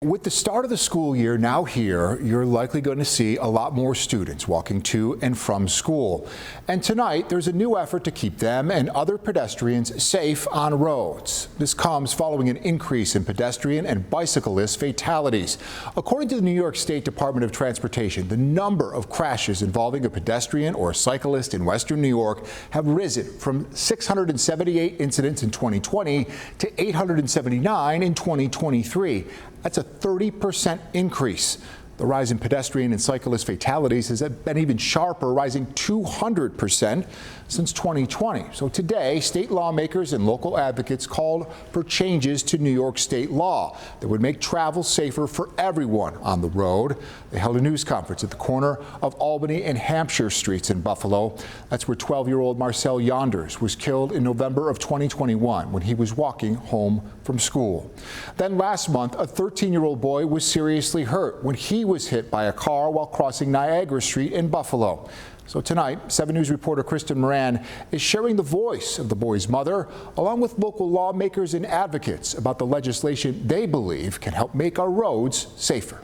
With the start of the school year now here, you're likely going to see a lot more students walking to and from school. And tonight, there's a new effort to keep them and other pedestrians safe on roads. This comes following an increase in pedestrian and bicyclist fatalities. According to the New York State Department of Transportation, the number of crashes involving a pedestrian or a cyclist in Western New York have risen from 678 incidents in 2020 to 879 in 2023. That's a 30% increase. The rise in pedestrian and cyclist fatalities has been even sharper, rising 200% since 2020. So today, state lawmakers and local advocates called for changes to New York state law that would make travel safer for everyone on the road. They held a news conference at the corner of Albany and Hampshire Streets in Buffalo. That's where 12-year-old Marcel Yonders was killed in November of 2021 when he was walking home from school. Then last month, a 13-year-old boy was seriously hurt when he was hit by a car while crossing Niagara Street in Buffalo. So tonight, 7 News reporter Kristen Moran is sharing the voice of the boy's mother, along with local lawmakers and advocates about the legislation they believe can help make our roads safer.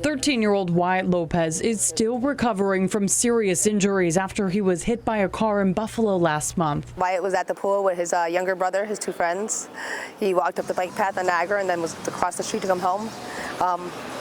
13-year-old Wyatt Lopez is still recovering from serious injuries after he was hit by a car in Buffalo last month. Wyatt was at the pool with his younger brother, his two friends. He walked up the bike path on Niagara and then was across the street to come home.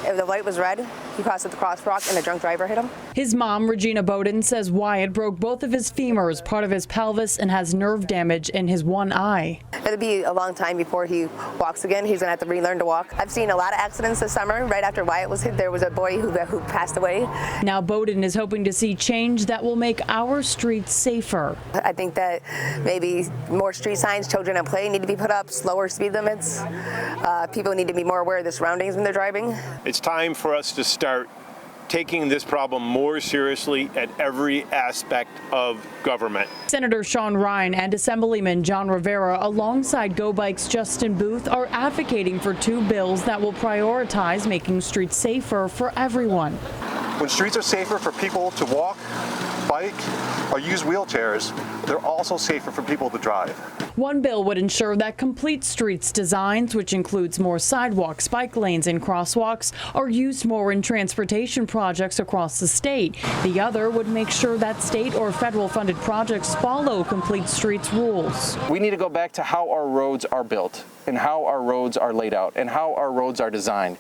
If the light was red, he crossed at the crosswalk and a drunk driver hit him. His mom, Regina Bowden, says Wyatt broke both of his femurs, part of his pelvis, and has nerve damage in his one eye. It'll be a long time before he walks again. He's going to have to relearn to walk. I've seen a lot of accidents this summer. Right after Wyatt was hit, there was a boy who passed away. Now Bowden is hoping to see change that will make our streets safer. I think that maybe more street signs, children at play, need to be put up, slower speed limits. People need to be more aware of the surroundings when they're driving. It's time for us to start taking this problem more seriously at every aspect of government. Senator Sean Ryan and Assemblyman John Rivera, alongside GoBike's Justin Booth, are advocating for 2 bills that will prioritize making streets safer for everyone. When streets are safer for people to walk, bike, or use wheelchairs, they're also safer for people to drive. One bill would ensure that complete streets designs, which includes more sidewalks, bike lanes, and crosswalks, are used more in transportation projects across the state. The other would make sure that state or federal funded projects follow complete streets rules. We need to go back to how our roads are built and how our roads are laid out and how our roads are designed.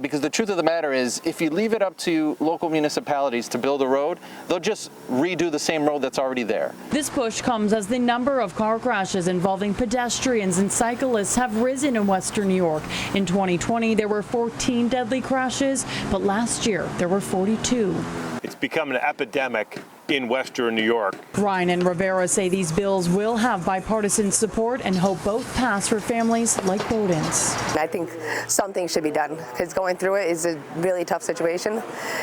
Because the truth of the matter is, if you leave it up to local municipalities to build a road, they'll just redo the same road that's already there. This push comes as the number of car crashes involving pedestrians and cyclists have risen in Western New York. In 2020, there were 14 deadly crashes, but last year there were 42. It's become an epidemic in Western New York. Ryan and Rivera say these bills will have bipartisan support and hope both pass for families like Bowden's. I think something should be done because going through it is a really tough situation.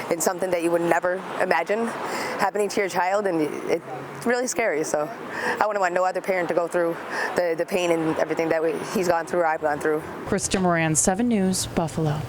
It's something that you would never imagine happening to your child, and it's really scary. So I wouldn't want no other parent to go through the pain and everything that he's gone through or I've gone through. Kristen Moran, 7 News, Buffalo.